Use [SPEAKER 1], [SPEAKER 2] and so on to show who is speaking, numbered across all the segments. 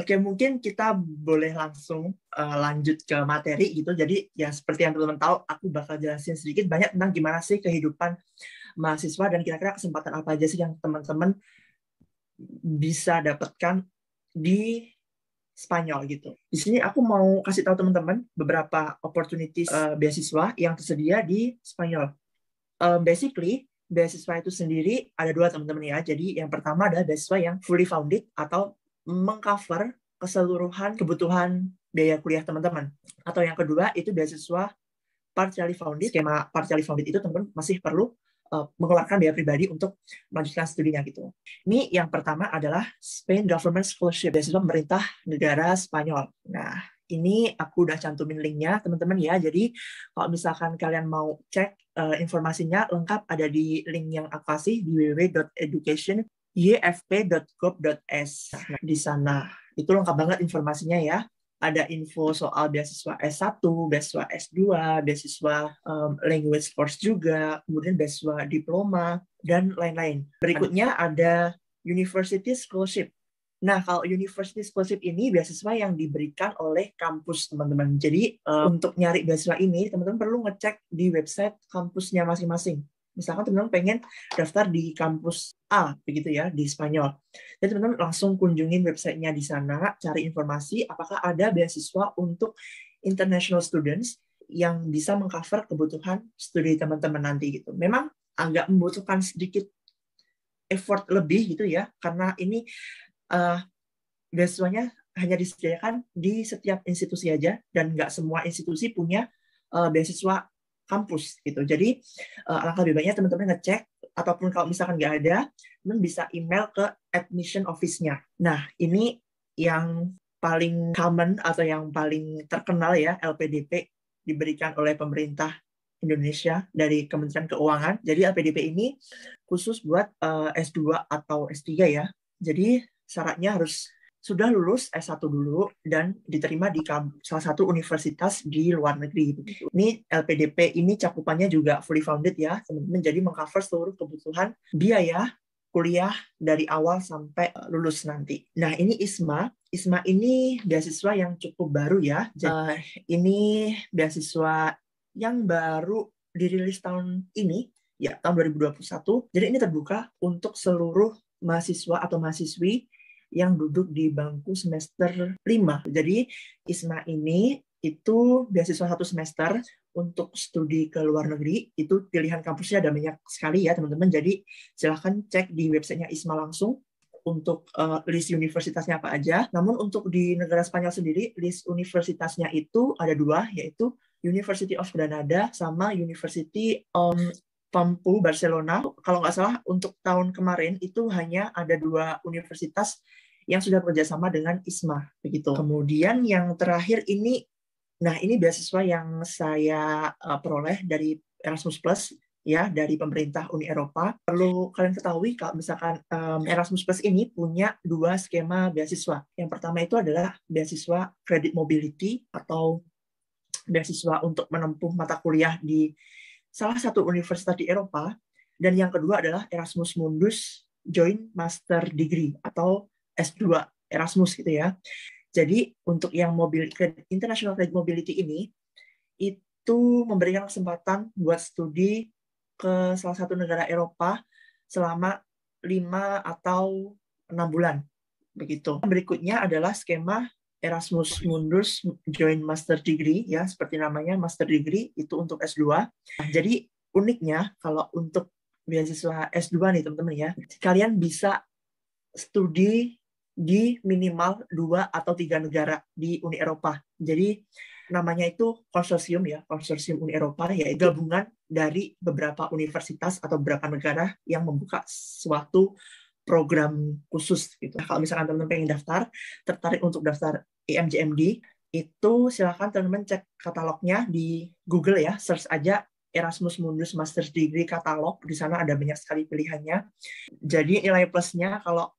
[SPEAKER 1] Oke, mungkin kita boleh langsung lanjut ke materi gitu. Jadi ya seperti yang teman-teman tahu, aku bakal jelasin sedikit banyak tentang gimana sih kehidupan mahasiswa dan kira-kira kesempatan apa aja sih yang teman-teman bisa dapatkan di Spanyol gitu. Di sini aku mau kasih tahu teman-teman beberapa opportunities beasiswa yang tersedia di Spanyol. Basically, beasiswa itu sendiri ada dua teman-teman ya. Jadi yang pertama adalah beasiswa yang fully funded atau mengcover keseluruhan kebutuhan biaya kuliah teman-teman. Atau yang kedua itu beasiswa partially funded. Skema partially funded itu teman-teman masih perlu mengeluarkan biaya pribadi untuk melanjutkan studinya gitu. Ini yang pertama adalah Spain Government Scholarship, beasiswa pemerintah negara Spanyol. Nah, ini aku udah cantumin linknya teman-teman ya. Jadi kalau misalkan kalian mau cek informasinya lengkap ada di link yang aku kasih di www.education.yfp.gov.es. Nah, di sana itu lengkap banget informasinya ya. Ada info soal beasiswa S1, beasiswa S2, beasiswa language course juga, kemudian beasiswa diploma, dan lain-lain. Berikutnya ada University Scholarship. Nah, kalau University Scholarship ini beasiswa yang diberikan oleh kampus, teman-teman. Jadi, untuk nyari beasiswa ini, teman-teman perlu ngecek di website kampusnya masing-masing. Misalkan teman-teman pengen daftar di kampus A, begitu ya, di Spanyol. Jadi teman-teman langsung kunjungin websitenya di sana, cari informasi apakah ada beasiswa untuk international students yang bisa mengcover kebutuhan studi teman-teman nanti gitu. Memang agak membutuhkan sedikit effort lebih gitu ya, karena ini beasiswanya hanya disediakan di setiap institusi aja, dan nggak semua institusi punya beasiswa kampus gitu. Jadi alangkah lebih baiknya teman-teman ngecek, ataupun kalau misalkan nggak ada, teman bisa email ke admission office-nya. Nah, ini yang paling common atau yang paling terkenal ya, LPDP diberikan oleh pemerintah Indonesia dari Kementerian Keuangan. Jadi LPDP ini khusus buat S2 atau S3 ya. Jadi syaratnya harus sudah lulus S1 dulu dan diterima di salah satu universitas di luar negeri. Ini LPDP ini cakupannya juga fully funded ya, teman-teman. Jadi mengcover seluruh kebutuhan biaya kuliah dari awal sampai lulus nanti. Nah, ini ISMA. ISMA ini beasiswa yang cukup baru ya. Jadi, ini beasiswa yang baru dirilis tahun ini, ya tahun 2021. Jadi ini terbuka untuk seluruh mahasiswa atau mahasiswi yang duduk di bangku semester 5. Jadi ISMA ini itu beasiswa 1 semester untuk studi ke luar negeri. Itu pilihan kampusnya ada banyak sekali ya teman-teman. Jadi silahkan cek di websitenya ISMA langsung untuk list universitasnya apa aja. Namun untuk di negara Spanyol sendiri, list universitasnya itu ada 2, yaitu University of Granada sama University of Pampu Barcelona. Kalau nggak salah untuk tahun kemarin itu hanya ada 2 universitas yang sudah bekerjasama dengan ISMA begitu. Kemudian yang terakhir ini, nah ini beasiswa yang saya peroleh dari Erasmus Plus ya, dari pemerintah Uni Eropa. Perlu kalian ketahui kalau misalkan Erasmus Plus ini punya 2 skema beasiswa. Yang pertama itu adalah beasiswa credit mobility atau beasiswa untuk menempuh mata kuliah di salah satu universitas di Eropa, dan yang kedua adalah Erasmus Mundus Joint Master Degree atau S2 Erasmus gitu ya. Jadi untuk yang International Credit Mobility ini itu memberikan kesempatan buat studi ke salah satu negara Eropa selama 5 atau 6 bulan begitu. Berikutnya adalah skema Erasmus Mundus Joint Master Degree ya, seperti namanya Master Degree itu untuk S2. Nah, jadi uniknya kalau untuk beasiswa S2 nih teman-teman ya, kalian bisa studi di minimal 2 atau 3 negara di Uni Eropa. Jadi namanya itu konsorsium ya, konsorsium Uni Eropa, yaitu gabungan dari beberapa universitas atau beberapa negara yang membuka suatu program khusus gitu. Kalau misalkan teman-teman pengen daftar, tertarik untuk daftar EMJMD, itu silakan teman-teman cek katalognya di Google ya, search aja Erasmus Mundus Master's Degree katalog. Di sana ada banyak sekali pilihannya. Jadi nilai plusnya kalau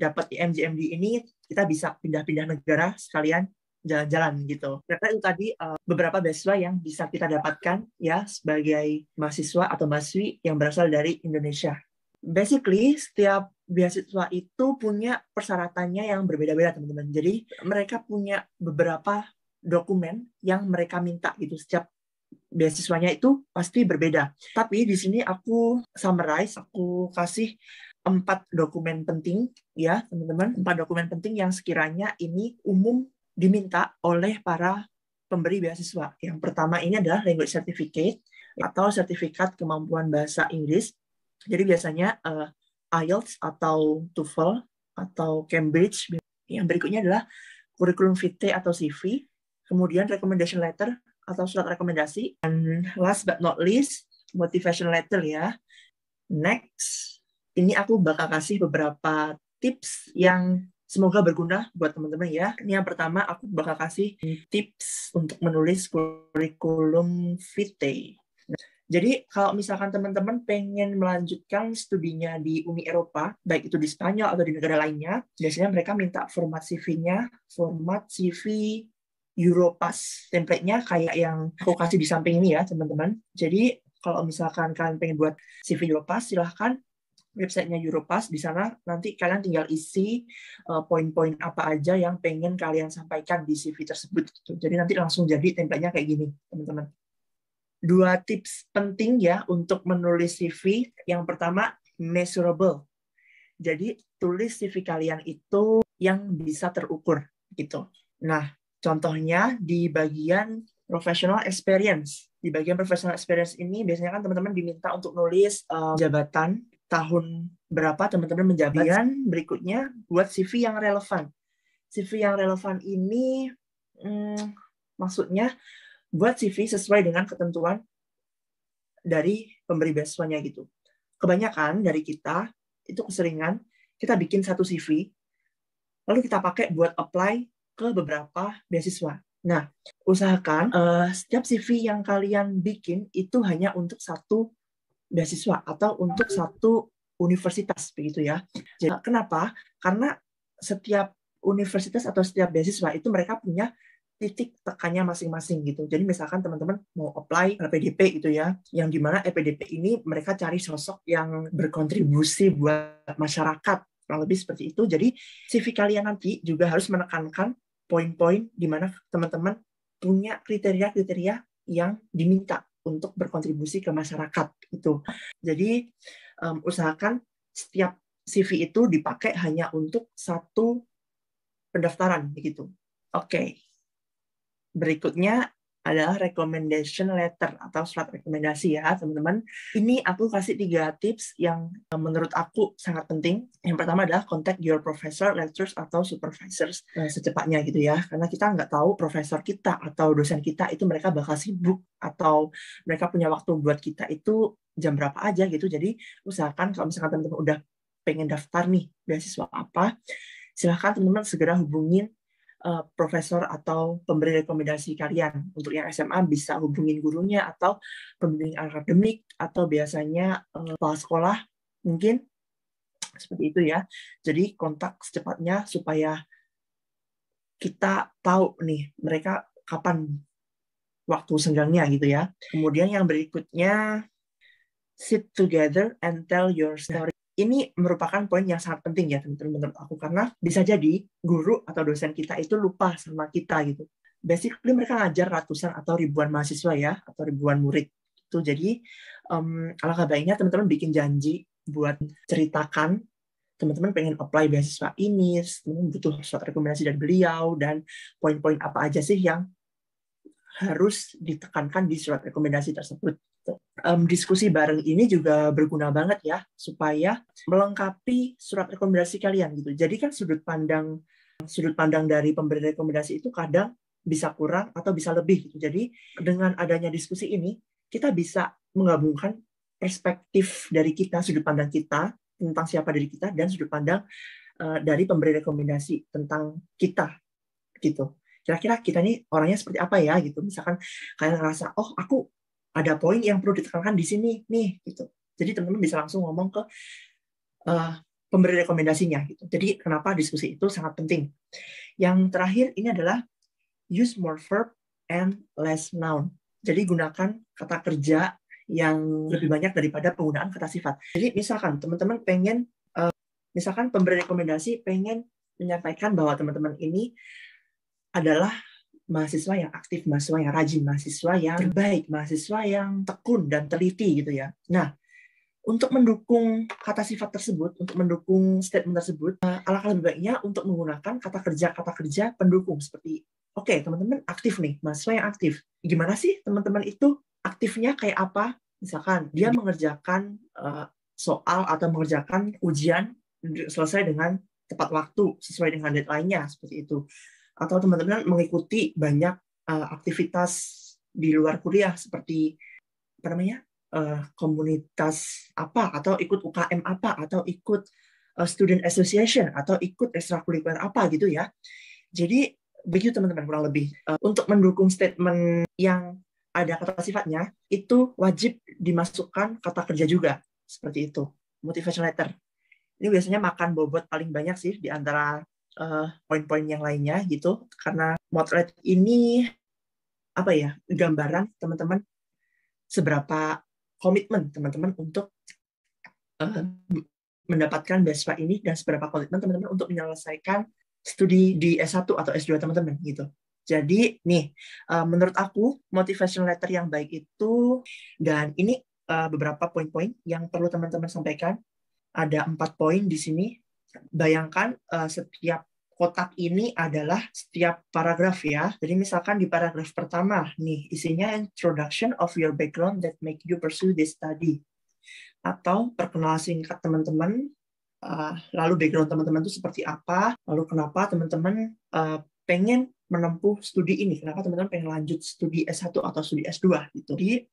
[SPEAKER 1] dapat EMJMD ini, kita bisa pindah-pindah negara sekalian jalan-jalan gitu. Karena itu tadi beberapa beasiswa yang bisa kita dapatkan ya sebagai mahasiswa atau mahasiswi yang berasal dari Indonesia. Basically, setiap beasiswa itu punya persyaratannya yang berbeda-beda, teman-teman. Jadi mereka punya beberapa dokumen yang mereka minta gitu. Setiap beasiswanya itu pasti berbeda. Tapi di sini aku summarize, aku kasih 4 dokumen penting ya, teman-teman. 4 dokumen penting yang sekiranya ini umum diminta oleh para pemberi beasiswa. Yang pertama ini adalah language certificate atau sertifikat kemampuan bahasa Inggris. Jadi biasanya IELTS atau TOEFL atau Cambridge. Yang berikutnya adalah curriculum vitae atau CV, kemudian recommendation letter atau surat rekomendasi, dan last but not least motivation letter ya. Next, ini aku bakal kasih beberapa tips yang semoga berguna buat teman-teman ya. Ini yang pertama, aku bakal kasih tips untuk menulis curriculum vitae. Jadi kalau misalkan teman-teman pengen melanjutkan studinya di Uni Eropa, baik itu di Spanyol atau di negara lainnya, biasanya mereka minta format CV-nya, format CV Europass. Template-nya kayak yang aku kasih di samping ini ya, teman-teman. Jadi kalau misalkan kalian pengen buat CV Europass, silahkan websitenya Europass. Di sana nanti kalian tinggal isi poin-poin apa aja yang pengen kalian sampaikan di CV tersebut. Jadi nanti langsung jadi template-nya kayak gini, teman-teman. 2 tips penting ya untuk menulis CV. Yang pertama, measurable. Jadi tulis CV kalian itu yang bisa terukur gitu. Nah, contohnya di bagian professional experience. Di bagian professional experience ini biasanya kan teman-teman diminta untuk nulis jabatan, tahun berapa teman-teman menjabat. Dan berikutnya buat CV yang relevan. CV yang relevan ini maksudnya buat CV sesuai dengan ketentuan dari pemberi beasiswanya gitu. Kebanyakan dari kita itu keseringan kita bikin satu CV, lalu kita pakai buat apply ke beberapa beasiswa. Nah, usahakan setiap CV yang kalian bikin itu hanya untuk satu beasiswa atau untuk satu universitas begitu ya. Jadi, kenapa? Karena setiap universitas atau setiap beasiswa itu mereka punya titik tekannya masing-masing gitu. Jadi misalkan teman-teman mau apply LPDP gitu ya, yang dimana LPDP ini mereka cari sosok yang berkontribusi buat masyarakat, kurang lebih seperti itu. Jadi CV kalian nanti juga harus menekankan poin-poin di mana teman-teman punya kriteria-kriteria yang diminta untuk berkontribusi ke masyarakat itu. Jadi usahakan setiap CV itu dipakai hanya untuk satu pendaftaran begitu. Oke. Berikutnya adalah recommendation letter atau surat rekomendasi ya teman-teman. Ini aku kasih 3 tips yang menurut aku sangat penting. Yang pertama adalah contact your professor, lecturers atau supervisors secepatnya gitu ya. Karena kita nggak tahu profesor kita atau dosen kita itu mereka bakal sibuk atau mereka punya waktu buat kita itu jam berapa aja gitu. Jadi usahakan kalau misalkan teman-teman udah pengen daftar nih beasiswa apa, silahkan teman-teman segera hubungin profesor atau pemberi rekomendasi kalian. Untuk yang SMA bisa hubungin gurunya atau pembimbing akademik atau biasanya kepala sekolah mungkin seperti itu ya. Jadi kontak secepatnya supaya kita tahu nih mereka kapan waktu senggangnya gitu ya. Kemudian yang berikutnya, sit together and tell your story. Ini merupakan poin yang sangat penting ya teman-teman menurut aku, karena bisa jadi guru atau dosen kita itu lupa sama kita gitu. Basically mereka ngajar ratusan atau ribuan mahasiswa ya, atau ribuan murid itu. Jadi alangkah baiknya teman-teman bikin janji buat ceritakan teman-teman pengen apply beasiswa ini, teman-teman butuh surat rekomendasi dari beliau, dan poin-poin apa aja sih yang harus ditekankan di surat rekomendasi tersebut. Diskusi bareng ini juga berguna banget ya, supaya melengkapi surat rekomendasi kalian gitu. Jadi kan sudut pandang dari pemberi rekomendasi itu kadang bisa kurang atau bisa lebih gitu. Jadi dengan adanya diskusi ini, kita bisa menggabungkan perspektif dari kita, sudut pandang kita tentang siapa diri kita, dan sudut pandang dari pemberi rekomendasi tentang kita gitu. Kira-kira kita nih orangnya seperti apa ya gitu. Misalkan kalian ngerasa, oh aku ada poin yang perlu ditekankan di sini nih gitu. Jadi teman-teman bisa langsung ngomong ke pemberi rekomendasinya gitu. Jadi kenapa diskusi itu sangat penting. Yang terakhir ini adalah use more verb and less noun. Jadi gunakan kata kerja yang lebih banyak daripada penggunaan kata sifat. Jadi misalkan teman-teman pengen Misalkan pemberi rekomendasi pengen menyampaikan bahwa teman-teman ini adalah mahasiswa yang aktif, mahasiswa yang rajin, mahasiswa yang terbaik, mahasiswa yang tekun dan teliti gitu ya. Nah, untuk mendukung kata sifat tersebut, untuk mendukung statement tersebut, alangkah lebih baiknya untuk menggunakan kata kerja pendukung seperti, oke, teman-teman aktif nih, mahasiswa yang aktif. Gimana sih teman-teman itu aktifnya kayak apa? Misalkan dia mengerjakan soal atau mengerjakan ujian selesai dengan tepat waktu, sesuai dengan deadline-nya, seperti itu. Atau teman-teman mengikuti banyak aktivitas di luar kuliah seperti apa namanya komunitas apa, atau ikut UKM apa, atau ikut student association, atau ikut ekstrakurikuler apa gitu ya. Jadi begitu teman-teman kurang lebih. Untuk mendukung statement yang ada kata sifatnya, itu wajib dimasukkan kata kerja juga, seperti itu. Motivation letter. Ini biasanya makan bobot paling banyak sih di antara poin-poin yang lainnya gitu, karena motret ini apa ya, gambaran teman-teman seberapa komitmen teman-teman untuk mendapatkan beasiswa ini, dan seberapa komitmen teman-teman untuk menyelesaikan studi di S1 atau S2 teman-teman gitu. Jadi nih, menurut aku motivation letter yang baik itu, dan ini beberapa poin-poin yang perlu teman-teman sampaikan. Ada 4 poin di sini. Bayangkan setiap kotak ini adalah setiap paragraf ya. Jadi misalkan di paragraf pertama nih isinya introduction of your background that make you pursue this study, atau perkenalan singkat teman-teman, lalu background teman-teman itu seperti apa, lalu kenapa teman-teman pengen menempuh studi ini, kenapa teman-teman pengen lanjut studi S1 atau studi S2 gitu. Jadi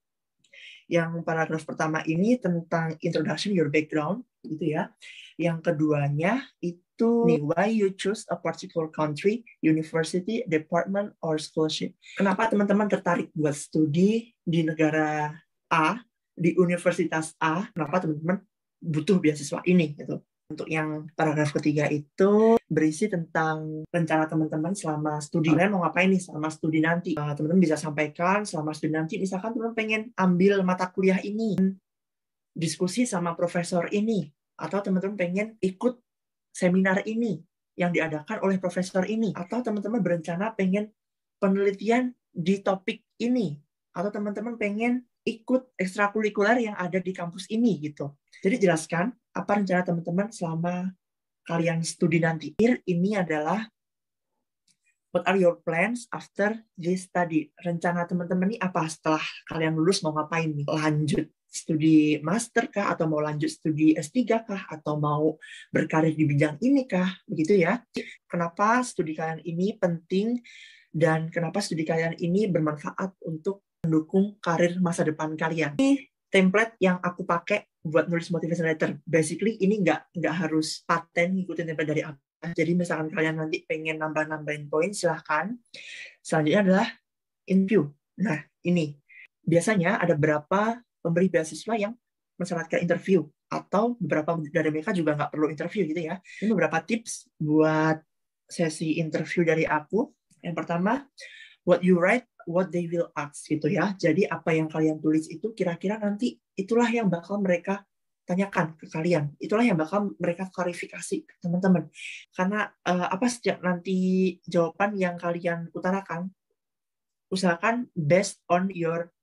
[SPEAKER 1] yang paragraf pertama ini tentang introduction your background gitu ya. Yang keduanya itu nih, why you choose a particular country, university, department, or scholarship. Kenapa teman-teman tertarik buat studi di negara A, di universitas A, kenapa teman-teman butuh beasiswa ini gitu. Untuk yang paragraf ketiga itu berisi tentang rencana teman-teman selama studi. Kalian mau ngapain nih selama studi nanti? Teman-teman bisa sampaikan selama studi nanti, misalkan teman-teman pengen ambil mata kuliah ini, diskusi sama profesor ini, atau teman-teman pengen ikut seminar ini yang diadakan oleh profesor ini, atau teman-teman berencana pengen penelitian di topik ini, atau teman-teman pengen ikut ekstrakurikuler yang ada di kampus ini gitu. Jadi jelaskan apa rencana teman-teman selama kalian studi nanti. Ini adalah what are your plans after this study. Rencana teman-teman ini apa setelah kalian lulus, mau ngapain nih? Lanjut studi master kah, atau mau lanjut studi S3 kah, atau mau berkarir di bidang ini kah, begitu ya. Kenapa studi kalian ini penting, dan kenapa studi kalian ini bermanfaat untuk mendukung karir masa depan kalian. Ini template yang aku pakai buat nulis motivation letter. Basically ini nggak harus paten ngikutin template dari aku. Jadi misalkan kalian nanti pengen nambah-nambahin poin, silahkan. Selanjutnya adalah interview. Nah ini biasanya ada beberapa pemberi beasiswa yang mensyaratkan interview, atau beberapa dari mereka juga nggak perlu interview gitu ya. Ini beberapa tips buat sesi interview dari aku. Yang pertama, what you write, what they will ask gitu ya. Jadi apa yang kalian tulis itu kira-kira nanti itulah yang bakal mereka tanyakan ke kalian. Itulah yang bakal mereka klarifikasi ke teman-teman. Karena setiap nanti jawaban yang kalian utarakan, usahakan based on your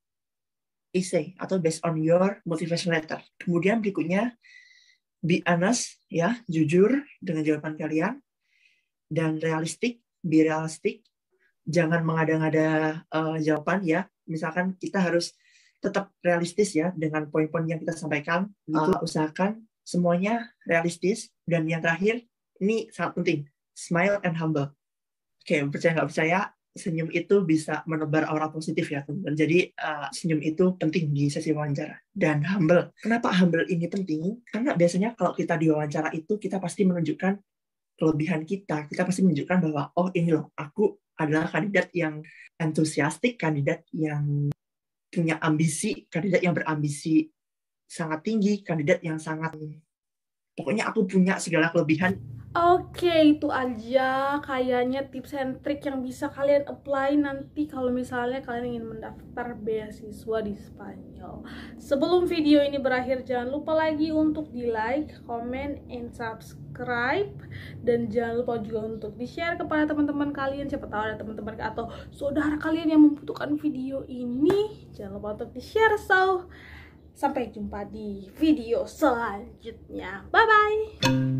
[SPEAKER 1] essay atau based on your motivation letter. Kemudian berikutnya, be honest ya, jujur dengan jawaban kalian, dan realistic, be realistic. Jangan mengada-ngada jawaban ya. Misalkan kita harus tetap realistis ya dengan poin-poin yang kita sampaikan. Usahakan semuanya realistis. Dan yang terakhir, ini sangat penting, smile and humble. Oke, percaya nggak percaya, senyum itu bisa menebar aura positif ya teman-teman. Jadi senyum itu penting di sesi wawancara. Dan humble. Kenapa humble ini penting? Karena biasanya kalau kita di wawancara itu, kita pasti menunjukkan kelebihan kita. Kita pasti menunjukkan bahwa, oh ini loh, aku adalah kandidat yang entusiastik, kandidat yang punya ambisi, kandidat yang berambisi sangat tinggi, kandidat yang sangat Pokoknya aku punya segala kelebihan.
[SPEAKER 2] Oke, itu aja kayaknya tips and trick yang bisa kalian apply nanti kalau misalnya kalian ingin mendaftar beasiswa di Spanyol. Sebelum video ini berakhir, jangan lupa lagi untuk di like, comment, and subscribe. Dan jangan lupa juga untuk di-share kepada teman-teman kalian. Siapa tahu ada teman-teman atau saudara kalian yang membutuhkan video ini. Jangan lupa untuk di-share. So, sampai jumpa di video selanjutnya. Bye-bye!